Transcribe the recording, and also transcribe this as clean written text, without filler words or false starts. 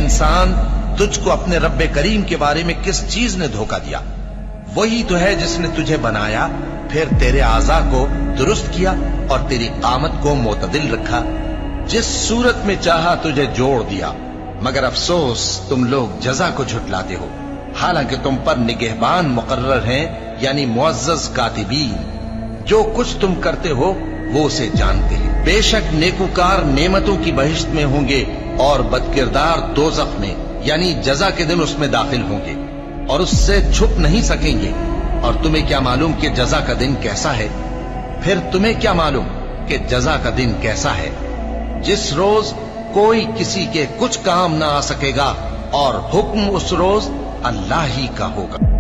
انسان، تجھ کو اپنے رب کریم کے بارے میں کس چیز نے دھوکہ دیا؟ وہی تو ہے جس نے تجھے بنایا، پھر تیرے اعضاء کو درست کیا اور تیری قامت کو معتدل رکھا، جس صورت میں چاہا تجھے جوڑ دیا۔ مگر افسوس تم لوگ جزا کو جھٹلاتے ہو، حالانکہ تم پر نگہبان مقرر ہیں، یعنی معزز کاتبین۔ جو کچھ تم کرتے ہو وہ اسے جانتے ہیں۔ بے شک نیکوکار نعمتوں کی بہشت میں ہوں گے اور بدکردار دوزخ میں، یعنی جزا کے دن اس میں داخل ہوں گے اور اس سے چھپ نہیں سکیں گے۔ اور تمہیں کیا معلوم کہ جزا کا دن کیسا ہے؟ پھر تمہیں کیا معلوم کہ جزا کا دن کیسا ہے؟ جس روز کوئی کسی کے کچھ کام نہ آ سکے گا اور حکم اس روز اللہ ہی کا ہوگا۔